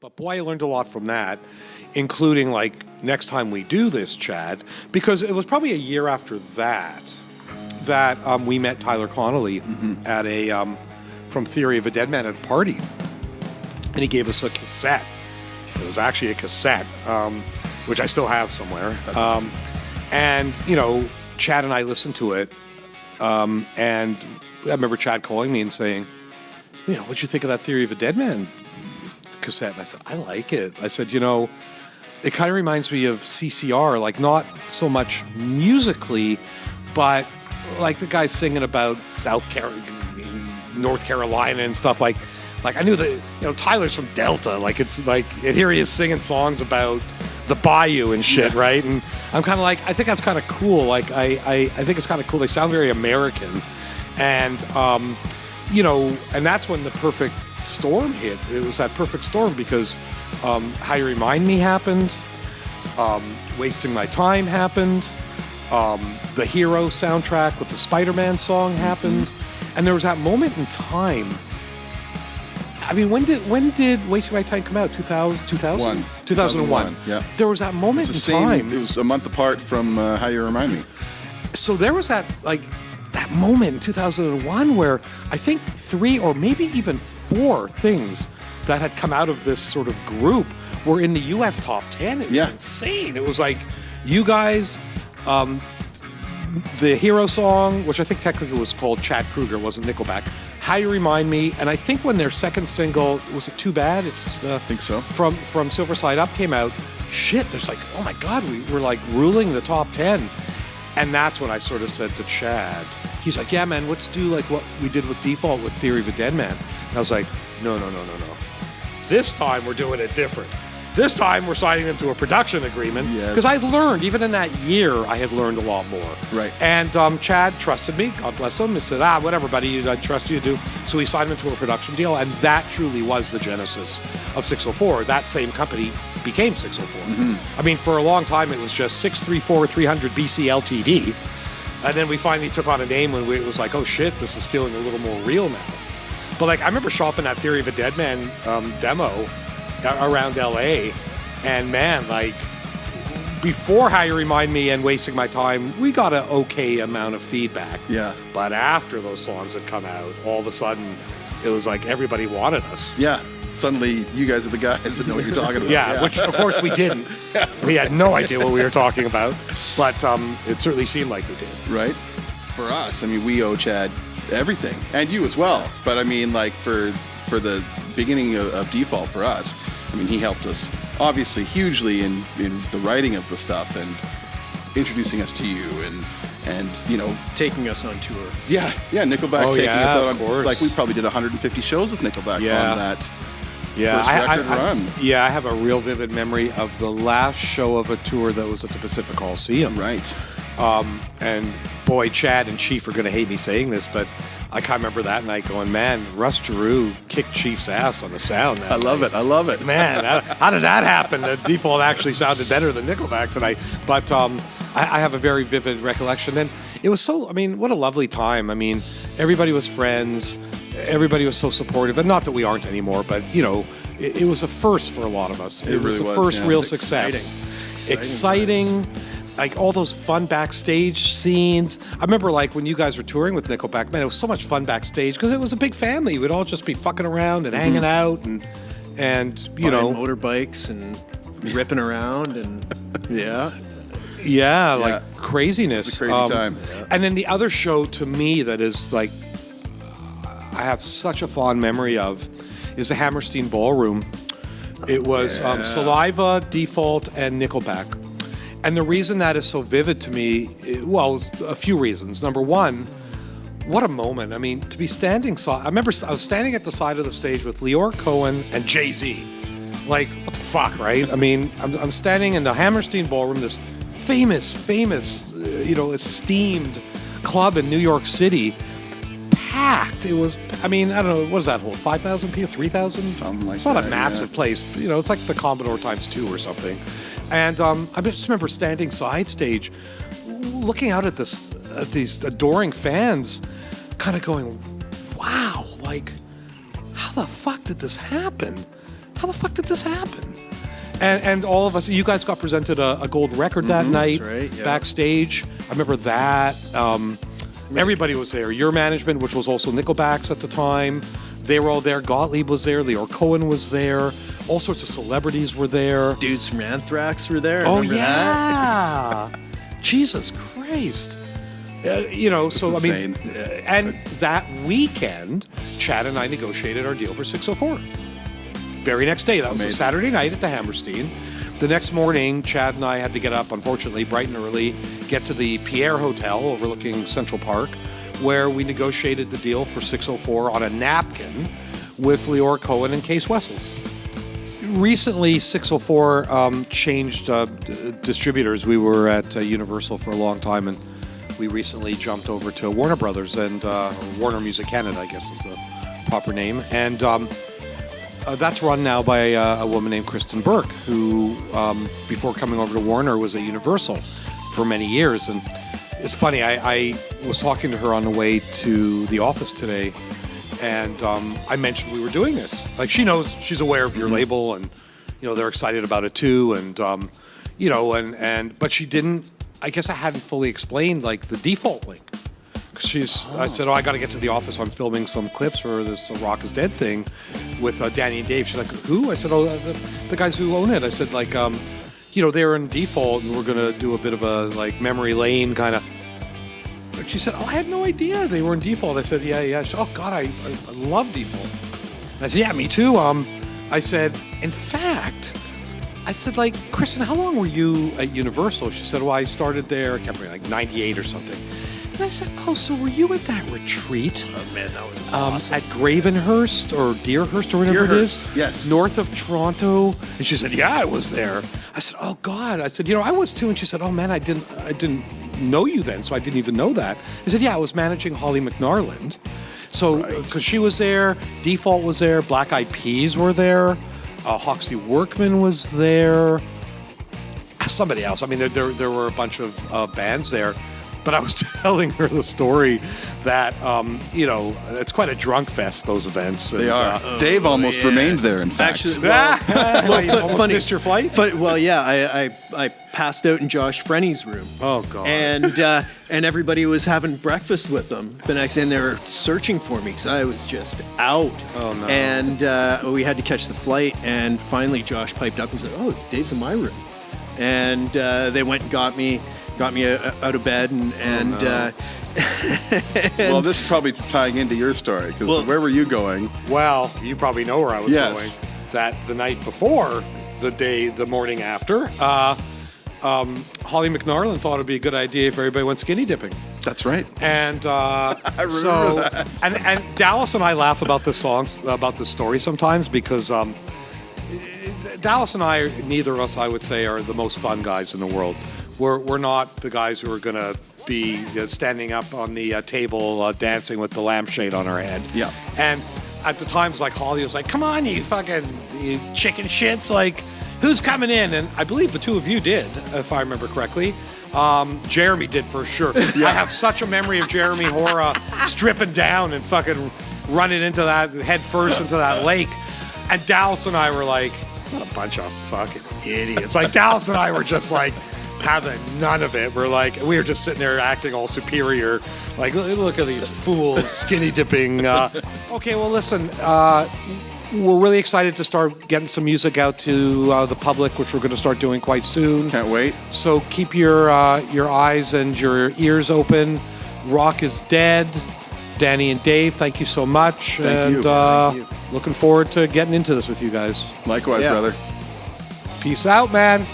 But boy, I learned a lot from that, including like next time we do this, Chad, because it was probably a year after that we met Tyler Connolly at a from Theory of a Dead Man at a party, and he gave us a cassette. It was actually a cassette, which I still have somewhere. Awesome. And you know, Chad and I listened to it, and I remember Chad calling me and saying, you know, what'd you think of that Theory of a Dead Man cassette? And I said, I like it. I said, you know, it kind of reminds me of CCR, like not so much musically, but like the guys singing about North Carolina and stuff. Like I knew that, you know, Tyler's from Delta. Like it's like, and here he is singing songs about the bayou and shit, right? And I'm kind of like, I think that's kind of cool. Like I think it's kind of cool. They sound very American, and you know, and that's when the perfect storm hit. It was that perfect storm because How You Remind Me happened, Wasting My Time happened, the Hero soundtrack with the Spider-Man song happened, and there was that moment in time. I mean, when did Wasting My Time come out? 2001. 2001. Yeah. There was that moment in time. It was a month apart from How You Remind Me. So there was that moment in 2001 where I think 3 or maybe even 4 things that had come out of this sort of group were in the U.S. top 10. It was insane. It was like you guys, the Hero song, which I think technically was called Chad Kruger, wasn't Nickelback. How You Remind Me, and I think when their second single, was it Too Bad? I think so. From Silver Side Up came out. Shit, there's like, oh my God, we were like ruling the top 10. And that's when I sort of said to Chad, he's like, yeah, man, let's do like what we did with Default with Theory of a Dead Man. And I was like, no. This time we're doing it different. This time we're signing them to a production agreement. Because I learned, even in that year, I had learned a lot more. Right. And Chad trusted me, God bless him. He said, whatever, buddy, I trust you to do. So he signed him to a production deal. And that truly was the genesis of 604. That same company became 604. I mean, for a long time, it was just 634 300 BC Ltd. And then we finally took on a name when it was like, oh shit, this is feeling a little more real now. But like, I remember shopping that Theory of a Dead Man demo around LA, and man, like before How You Remind Me and Wasting My Time, we got an okay amount of feedback. Yeah. But after those songs had come out, all of a sudden, it was like everybody wanted us. Yeah. Suddenly, you guys are the guys that know what you're talking about. Yeah, which of course we didn't. We had no idea what we were talking about, but it certainly seemed like we did. Right. For us, I mean, we owe Chad everything, and you as well. But I mean, like for the beginning of Default for us, I mean, he helped us obviously hugely in the writing of the stuff and introducing us to you and you know, taking us on tour. Yeah, Nickelback taking us out on, course. like we probably did 150 shows with Nickelback on that first record run. I have a real vivid memory of the last show of a tour that was at the Pacific Coliseum. Right. And boy, Chad and Chief are going to hate me saying this, but I can't remember that night going, man, Russ Giroux kicked Chief's ass on the sound. I love it. Man, how did that happen? The Default actually sounded better than Nickelback tonight. But I have a very vivid recollection. And it was so, I mean, what a lovely time. I mean, everybody was friends. Everybody was so supportive. And not that we aren't anymore, but, you know, it was a first for a lot of us. It was the first real success. Exciting. Like all those fun backstage scenes. I remember like when you guys were touring with Nickelback, man, it was so much fun backstage because it was a big family. We'd all just be fucking around and hanging out and you know, motorbikes and ripping around and like craziness. It's a crazy time. And then the other show to me that is like I have such a fond memory of is the Hammerstein Ballroom. It was Saliva, Default, and Nickelback. And the reason that is so vivid to me, well, a few reasons. Number one, what a moment. I mean, to be standing, I remember I was standing at the side of the stage with Leor Cohen and Jay-Z. Like, what the fuck, right? I mean, I'm standing in the Hammerstein Ballroom, this famous, you know, esteemed club in New York City, packed. It was, I mean, I don't know, what does that hold? 5,000 people, 3,000? Something like that. It's not a massive place. You know, it's like the Commodore times 2 or something. And I just remember standing side stage, looking out at these adoring fans, kind of going, wow, like, how the fuck did this happen? how the fuck did this happen? And all of us, you guys got presented a gold record that night right, yeah. backstage. I remember that. Everybody was there. Your management, which was also Nickelback's at the time, they were all there. Gottlieb was there. Leor Cohen was there. All sorts of celebrities were there. Dudes from Anthrax were there. Oh, Remember that? yeah. Jesus Christ. So, It's I mean, insane. and that weekend, Chad and I negotiated our deal for 604. Very next day. That was a Amazing. Saturday night at the Hammerstein. The next morning, Chad and I had to get up, unfortunately, bright and early, get to the Pierre Hotel overlooking Central Park, where we negotiated the deal for 604 on a napkin with Leor Cohen and Case Wessels. Recently, 604 changed distributors. We were at Universal for a long time, and we recently jumped over to Warner Brothers and Warner Music Canada, I guess is the proper name. And that's run now by a woman named Kristen Burke, who, before coming over to Warner, was at Universal for many years. And it's funny, I was talking to her on the way to the office today, and I mentioned we were doing this. Like, she knows, she's aware of your label, and they're excited about it too. And but she didn't. I guess I hadn't fully explained like the default link. I said, I got to get to the office. I'm filming some clips for this Rock is Dead thing with Danny and Dave. She's like, who? I said, the guys who own it. I said, like, they're in default, and we're gonna do a bit of a like memory lane kind of. But she said, I had no idea they were in default. I said, yeah. She said, oh God, I love default. And I said, yeah, me too. I said, in fact, I said, like, Kristen, how long were you at Universal? She said, well, I started there, I can't remember, like 98 or something. And I said, oh, so were you at that retreat? Oh, man, that was awesome. At Gravenhurst or Deerhurst or whatever it is? Deerhurst, yes. North of Toronto. And she said, yeah, I was there. I said, oh, God. I said, I was too. And she said, oh, man, I didn't know you then, so I didn't even know that. I said, yeah, I was managing Holly McNarland. So, because she was there, Default was there, Black Eyed Peas were there, Hawksy Workman was there, somebody else. I mean, there were a bunch of bands there. But I was telling her the story that, it's quite a drunk fest, those events. They are. Dave almost yeah. remained there, in fact. Actually, You almost missed your flight? Well, yeah, I passed out in Josh Frenny's room. Oh, God. And everybody was having breakfast with them the next day, and they were searching for me because I was just out. Oh, no. And we had to catch the flight, and finally Josh piped up and said, oh, Dave's in my room. And they went and got me out of bed, and Well, this is probably tying into your story, because where were you going? Well, you probably know where I was Yes. going. That the night before, the morning after, Holly McNarland thought it'd be a good idea if everybody went skinny dipping. That's right. And I remember that. And Dallas and I laugh about this story sometimes because Dallas and I, neither of us, I would say, are the most fun guys in the world. We're not the guys who are going to be standing up on the table dancing with the lampshade on our head. Yeah. And at the times, like, Holly was like, come on, you chicken shits. Like, who's coming in? And I believe the two of you did, if I remember correctly. Jeremy did for sure. I have such a memory of Jeremy Hora stripping down and fucking running into that, head first into that lake. And Dallas and I were like, what a bunch of fucking idiots. Like, Dallas and I were just like, having none of it. We were just sitting there acting all superior. Like, look at these fools skinny dipping. Okay, well, listen, we're really excited to start getting some music out to the public, which we're going to start doing quite soon. Can't wait. So keep your eyes and your ears open. Rock is Dead. Danny and Dave, thank you so much. Thank you. Thank you. Looking forward to getting into this with you guys. Likewise, Yeah. brother. Peace out, man.